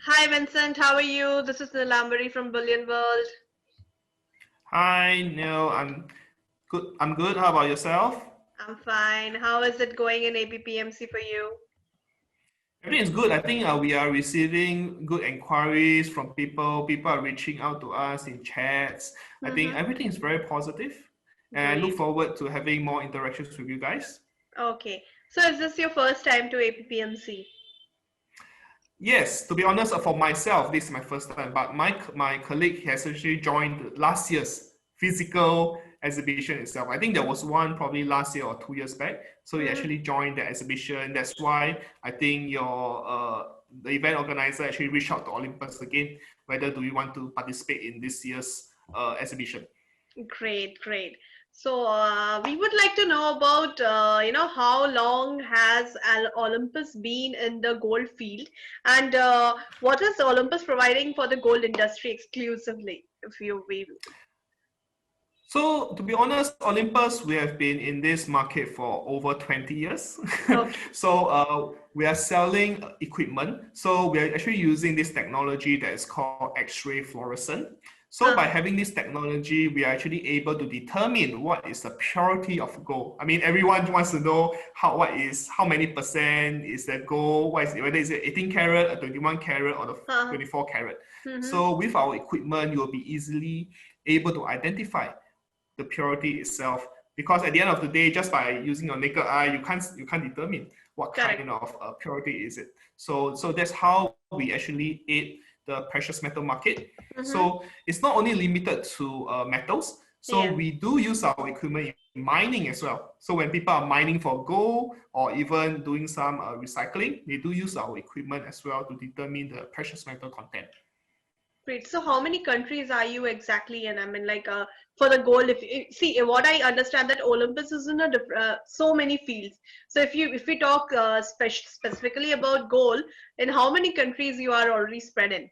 Hi Vincent, how are you? This is Nilambari from Bullion World. Hi, Neil. I'm good. I'm good. How about yourself? I'm fine. How is it going in APPMC for you? Everything is good. I think we are receiving good inquiries from people. People are reaching out to us in chats. I think Mm-hmm. everything is very positive, and I look Great. forward to having more interactions with you guys. Okay. So is this your first time to APPMC? Yes, to be honest, for myself, this is my first time. But my colleague has actually joined last year's physical exhibition itself. I think there was one probably last year or 2 years back. So he Mm-hmm. actually joined the exhibition. That's why I think your the event organizer actually reached out to Olympus again. Whether do we want to participate in this year's exhibition? Great, great. So we would like to know about how long has Olympus been in the gold field, and what is Olympus providing for the gold industry exclusively? If you will. So to be honest, Olympus, we have been in this market for over 20 years. Okay. So we are selling equipment. So we are actually using this technology that is called X-ray fluorescent. So by Uh-huh. having this technology, we are actually able to determine what is the purity of gold. I mean, everyone wants to know how many percent is the gold, whether it's 18 karat, or 21 karat, or the Uh-huh. 24 karat. Mm-hmm. So with our equipment, you will be easily able to identify the purity itself, because at the end of the day, just by using your naked eye, you can't determine what Correct. kind of purity is it. So that's how we actually aid the precious metal market. Mm-hmm. So it's not only limited to metals. So Yeah. we do use our equipment in mining as well. So when people are mining for gold or even doing some recycling, they do use our equipment as well to determine the precious metal content. Great. So how many countries are you exactly in? I mean, like, for the gold, see, what I understand that Olympus is in a so many fields. So if we talk specifically about gold, in how many countries you are already spread in?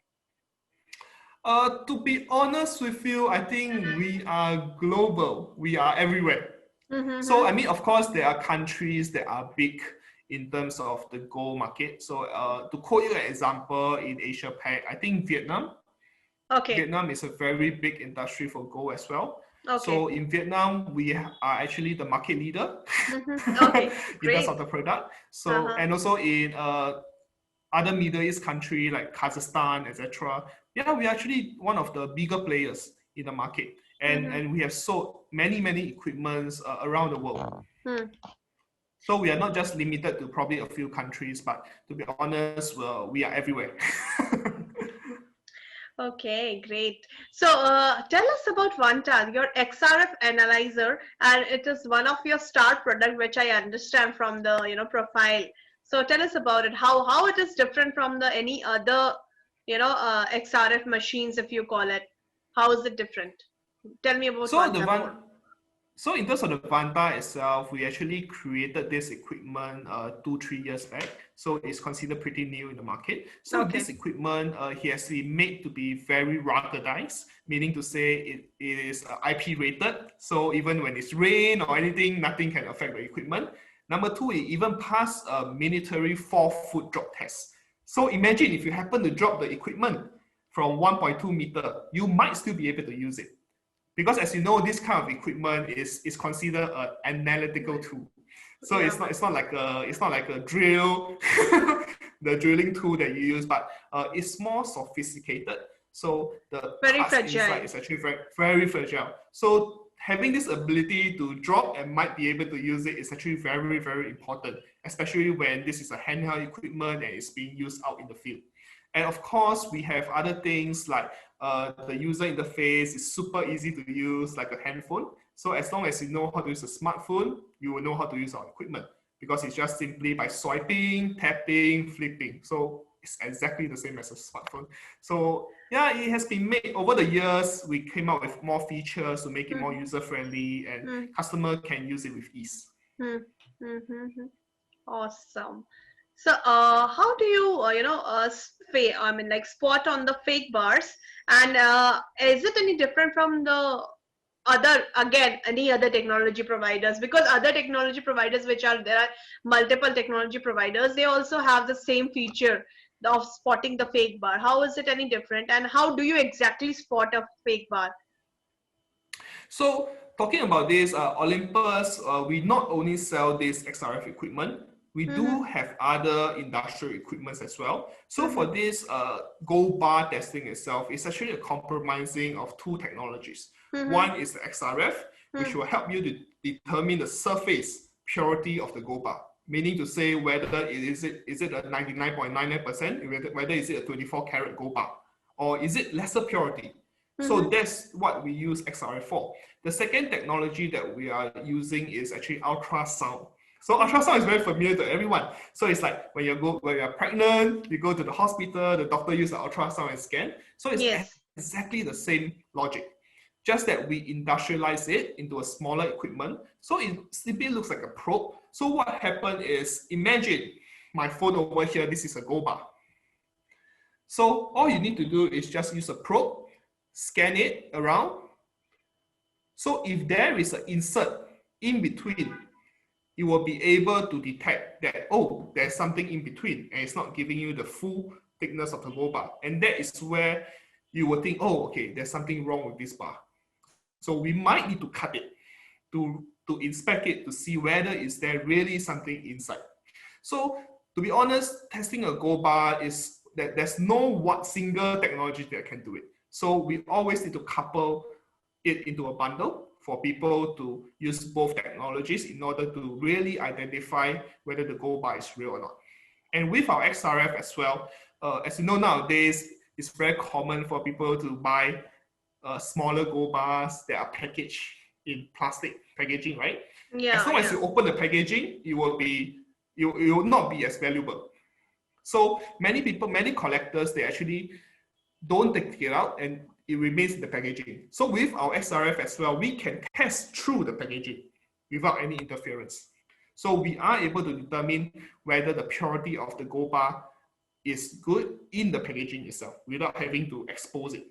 To be honest with you, I think we are global. We are everywhere. So, Mm-hmm. I mean, of course, there are countries that are big in terms of the gold market. So, to quote you an example, in Asia Pac, I think Vietnam. Okay. Vietnam is a very big industry for gold as well. Okay. So, in Vietnam, we are actually the market leader Mm-hmm. Okay. in terms Great. of the product. So, Uh-huh. and also in other Middle East country like Kazakhstan, etc. Yeah, we're actually one of the bigger players in the market, and Mm-hmm. and we have sold many equipments around the world. Hmm. So we are not just limited to probably a few countries, but to be honest, we are everywhere. Okay, great. So, tell us about OneTag, your XRF analyzer, and it is one of your star product, which I understand from the profile. So, tell us about it. How it is different from the any other XRF machines, if you call it. How is it different? Tell me about so the OneTag more. one So in terms of the Vanta itself, we actually created this equipment 2-3 years back. So it's considered pretty new in the market. So Okay. this equipment he has been made to be very ruggedized, meaning to say it is IP rated. So even when it's rain or anything, nothing can affect the equipment. Number two, it even passed a military 4-foot drop test. So imagine if you happen to drop the equipment from 1.2 meter, you might still be able to use it, because as you know, this kind of equipment is considered an analytical tool. So Yeah. it's not like a drill, the drilling tool that you use, but it's more sophisticated. So the Very parts inside fragile. is actually very fragile. So having this ability to drop and might be able to use it is actually very important, especially when this is a handheld equipment and it's being used out in the field. And of course, we have other things like the user interface is super easy to use, like a handphone. So as long as you know how to use a smartphone, you will know how to use our equipment, because it's just simply by swiping, tapping, flipping. So it's exactly the same as a smartphone. So yeah, it has been made over the years. We came out with more features to make it more Mm-hmm. user friendly, and customer can use it with ease. Mm-hmm. Mm-hmm. Awesome. So, how do you, I mean, like spot on the fake bars? And is it any different from the any other technology providers? Because other technology providers, which are there are multiple technology providers, they also have the same feature. of spotting the fake bar? How is it any different, and how do you exactly spot a fake bar? So talking about this, Olympus, we not only sell this XRF equipment, we do Mm-hmm. have other industrial equipments as well. So for Mm-hmm. this gold bar testing itself, it's actually a compromising of two technologies. Mm-hmm. One is the XRF, which Mm-hmm. will help you to determine the surface purity of the gold bar, meaning to say whether is it a 99.99%, whether is it a 24 karat gold bar, or is it lesser purity. So Mm-hmm. that's what we use XRF for. The second technology that we are using is actually ultrasound. So Mm-hmm. ultrasound is very familiar to everyone. So it's like when you're pregnant, you go to the hospital, the doctor uses the ultrasound and scan. So it's Yes. exactly the same logic, just that we industrialize it into a smaller equipment. So it simply looks like a probe. So what happened is, imagine my phone over here, this is a gold bar. So all you need to do is just use a probe, scan it around. So if there is an insert in between, it will be able to detect that, oh, there's something in between and it's not giving you the full thickness of the gold bar. And that is where you will think, oh, okay, there's something wrong with this bar. So we might need to cut it to inspect it to see whether is there really something inside. So to be honest, testing a gold bar is that there's no one single technology that can do it. So we always need to couple it into a bundle for people to use both technologies in order to really identify whether the gold bar is real or not. And with our XRF as well, as you know nowadays, it's very common for people to buy smaller gold bars that are packaged in plastic packaging, right? As Yeah. long as Yeah. you open the packaging, it will not be as valuable. So many collectors, they actually don't take it out and it remains in the packaging. So with our XRF as well, we can test through the packaging without any interference. So we are able to determine whether the purity of the gold bar is good in the packaging itself without having to expose it.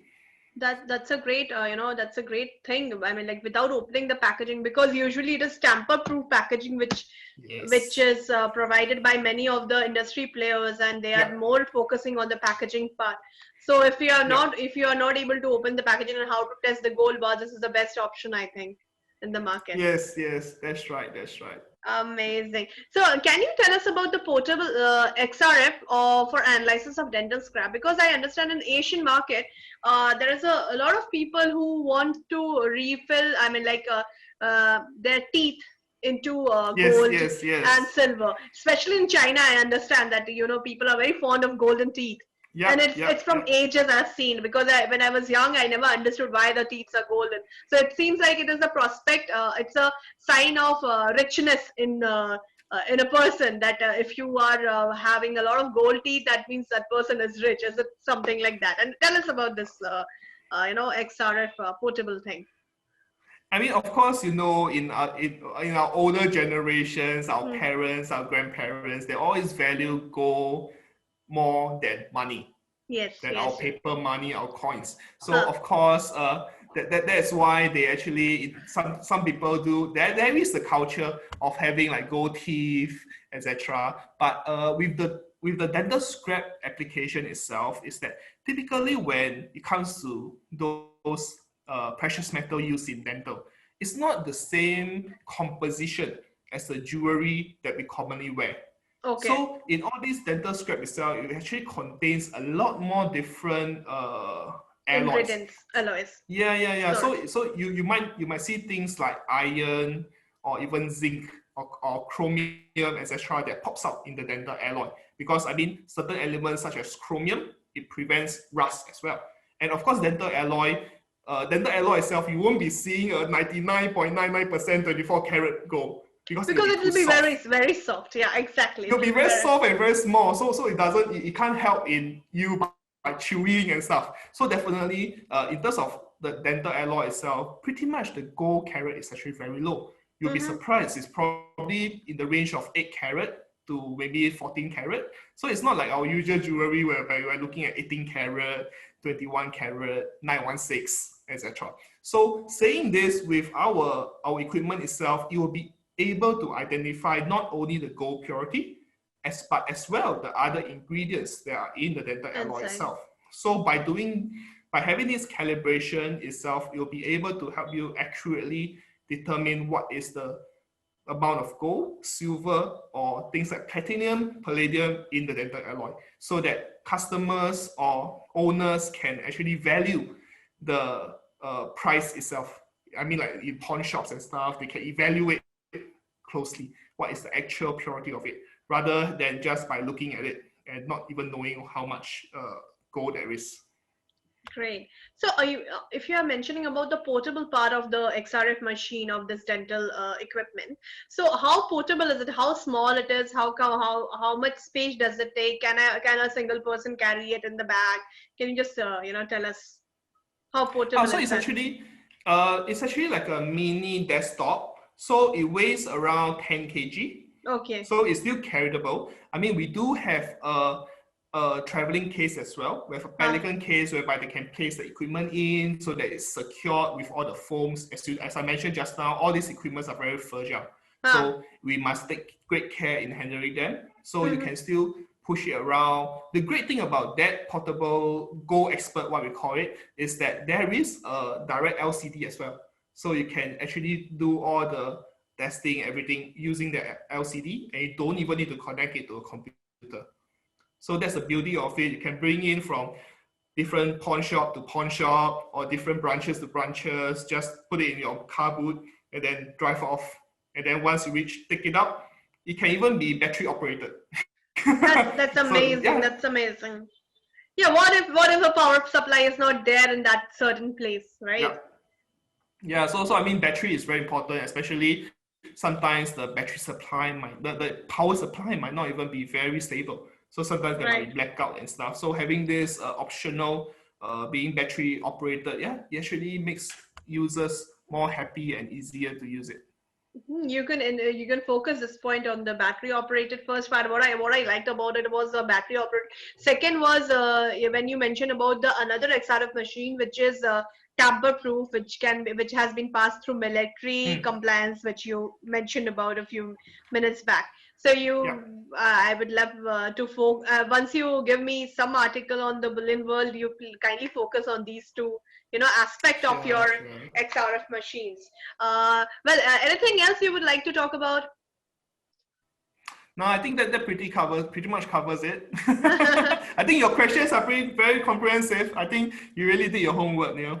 That's a great that's a great thing. I mean, like, without opening the packaging, because usually it is tamper-proof packaging, which Yes. is provided by many of the industry players, and they are Yep. more focusing on the packaging part. So Yep. if you are not able to open the packaging and how to test the gold bar, this is the best option, I think, in the market. Yes. Yes. That's right. That's right. Amazing. So, can you tell us about the portable XRF for analysis of dental scrap? Because I understand in Asian market, there is a lot of people who want to refill, I mean, like, their teeth into Yes. gold Yes. and Yes. silver. Especially in China, I understand that, people are very fond of golden teeth. And Yep. it's Yep. from Yep. ages I've seen, because when I was young, I never understood why the teeth are golden. So it seems like it is a prospect. It's a sign of richness in a person, that if you are having a lot of gold teeth, that means that person is rich. Is it something like that? And tell us about this XRF portable thing. I mean, of course, in our older generations, our Hmm. parents, our grandparents, they always value gold more than money, Yes, than our yes, yes. paper money, our coins. So Huh. of course, that's why they actually some people do. There is the culture of having like gold teeth, etc. But with the dental scrap application itself, is that typically when it comes to those precious metal used in dental, it's not the same composition as the jewelry that we commonly wear. Okay. So in all these dental scrap itself, it actually contains a lot more different alloys. Ingredients, alloys. Yeah. Sure. So you might see things like iron or even zinc or chromium, etc., that pops out in the dental alloy. Because I mean, certain elements such as chromium, it prevents rust as well. And of course, dental alloy itself, you won't be seeing a 99.99% 24 karat gold because it will Because be it too will be very, soft. very soft. Yeah, exactly. It'll It be will be very very. soft and very small, so it can't help in you by chewing and stuff. So definitely, in terms of the dental alloy itself, pretty much the gold carat is actually very low. You'll be Mm-hmm. surprised. It's probably in the range of 8 karat to maybe 14 karat. So it's not like our usual jewelry whereby we're looking at 18 karat, 21 karat, 916, etc. So saying this, with our equipment itself, it will be able to identify not only the gold purity, as well the other ingredients that are in the dental alloy Inside. itself. So by having this calibration itself, you'll be able to help you accurately determine what is the amount of gold, silver, or things like platinum, palladium in the dental alloy, so that customers or owners can actually value the price itself. I mean, like in pawn shops and stuff, they can evaluate closely what is the actual purity of it, rather than just by looking at it and not even knowing how much gold there is. Great. So, if you are mentioning about the portable part of the XRF machine of this dental equipment, so how portable is it? How small it is? How much space does it take? Can a single person carry it in the bag? Can you just tell us how portable So is that? it's actually like a mini desktop. So it weighs around 10 kg. Okay. So it's still carryable. I mean, we do have a traveling case as well. We have a pelican case whereby they can place the equipment in so that it's secured with all the foams. As I mentioned just now, all these equipments are very fragile. So we must take great care in handling them. So you can still push it around. The great thing about that portable Go Expert, what we call it, is that there is a direct LCD as well. So you can actually do all the testing, everything using the LCD, and you don't even need to connect it to a computer. So that's the beauty of it. You can bring in from different pawn shop to pawn shop or different branches to branches, just put it in your car boot and then drive off. And then once you reach, take it out. It can even be battery operated. That's amazing. So, yeah. That's amazing. Yeah, what if a power supply is not there in that certain place, right? Yeah, so I mean, battery is very important, especially sometimes the battery supply the power supply might not even be very stable. So sometimes there might be blackout and stuff. So having this optional being battery operated, it actually makes users more happy and easier to use it. You can focus this point on the battery operated first part. What I liked about it was the battery operated. Second was when you mentioned about the another XRF machine, which is tamper proof, which has been passed through military compliance, which you mentioned about a few minutes back. So I would love to once you give me some article on the bullion world, you kindly focus on these two aspect of your XRF machines. Anything else you would like to talk about? No, I think that pretty much covers it. I think your questions are very comprehensive. I think you really did your homework, Neil.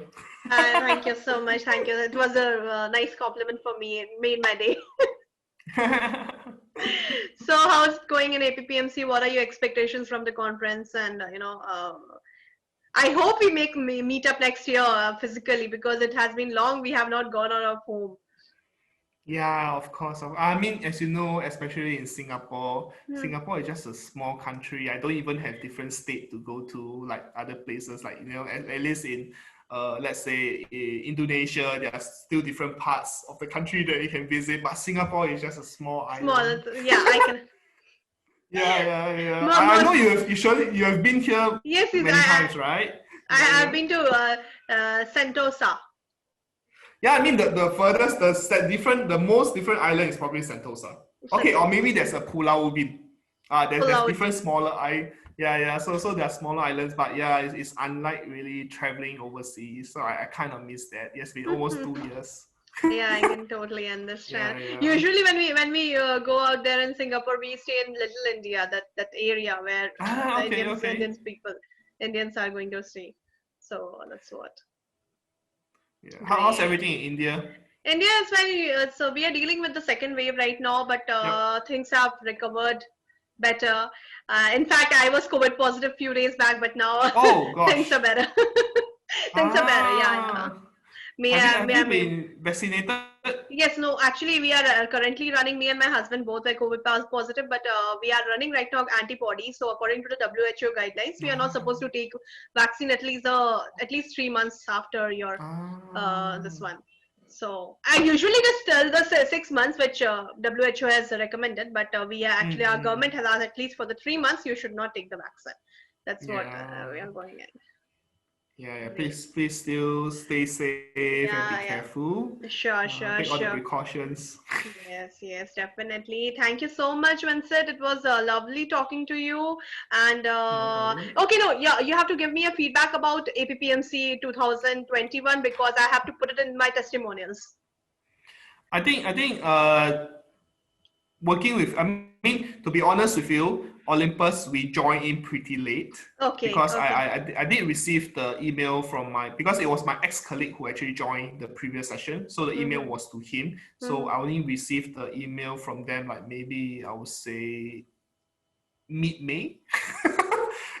Thank you so much. Thank you. It was a nice compliment for me. It made my day. So how's it going in APPMC? What are your expectations from the conference? And I hope we meet up next year physically, because it has been long. We have not gone out of home. Yeah, of course. I mean, as you know, especially in Singapore, Singapore is just a small country. I don't even have different state to go to like other places. Like, at least in let's say in Indonesia, there are still different parts of the country that you can visit. But Singapore is just a small island. I can. Yeah. I know you have been here many times, right? I have been to Sentosa. Yeah, I mean the furthest, the most different island is probably Sentosa. Okay, or maybe there's a Pulau Ubin. There's different smaller So there are smaller islands, but it's unlike really traveling overseas. So I kind of miss that. It's been almost 2 years. Yeah, I can totally understand. Usually when we go out there in Singapore, we stay in Little India, that area where Indians are going to stay. So that's what. Yeah. How's everything in India? India is very so we are dealing with the second wave right now, but things have recovered better. In fact, I was COVID positive few days back, but now things are better. Things are better. Have you been vaccinated? Yes, no, actually we are currently running, me and my husband both are COVID positive, but we are running right now antibodies. So according to the WHO guidelines, we are not supposed to take vaccine at least 3 months after your this one. So I usually just tell the 6 months, which WHO has recommended, but we are actually our government has asked at least for the 3 months you should not take the vaccine. That's what we are going in. Yeah. Great. Please still stay safe and be Yeah, yeah. careful. Sure, sure, Take all the sure. precautions. Yes, yes, definitely. Thank you so much, Vincent. It was lovely talking to you. And No problem. okay, no, yeah, you have to give me a feedback about APPMC 2021 because I have to put it in my testimonials. I think working with, I mean, to be honest with you, Olympus, we joined in pretty late Okay, because okay. I did receive the email from because it was my ex-colleague who actually joined the previous session. So the email Mm-hmm. was to him. So Mm-hmm. I only received the email from them like maybe I would say mid-May,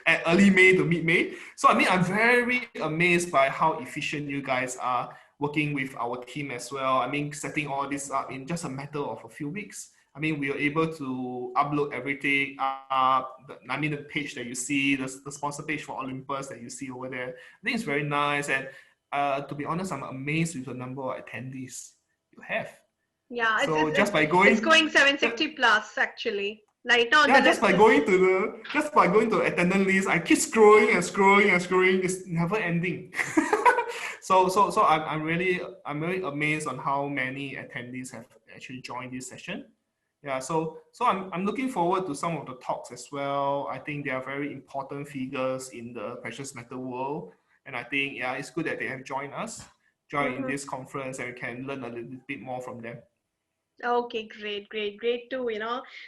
at early May to mid-May. So I mean, I'm very amazed by how efficient you guys are working with our team as well. I mean, setting all this up in just a matter of a few weeks. I mean, we are able to upload everything up. I mean, the page that you see, the sponsor page for Olympus that you see over there, I think it's very nice. And to be honest, I'm amazed with the number of attendees you have. Yeah, So just by it's going, going 760 plus actually. Right now the yeah, just list by is going to attendance list, I keep scrolling and scrolling and scrolling. It's never ending. So I'm really amazed on how many attendees have actually joined this session. Yeah, so I'm looking forward to some of the talks as well. I think they are very important figures in the precious metal world, and I think yeah, it's good that they have joined in Mhm. this conference, and we can learn a little bit more from them. Okay, great to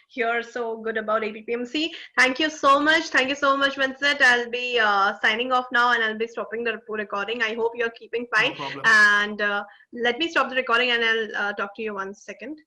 hear so good about APPMC. Thank you so much. Thank you so much, Vincent. I'll be signing off now and I'll be stopping the recording. I hope you're keeping fine. No problem. And let me stop the recording and I'll talk to you 1 second.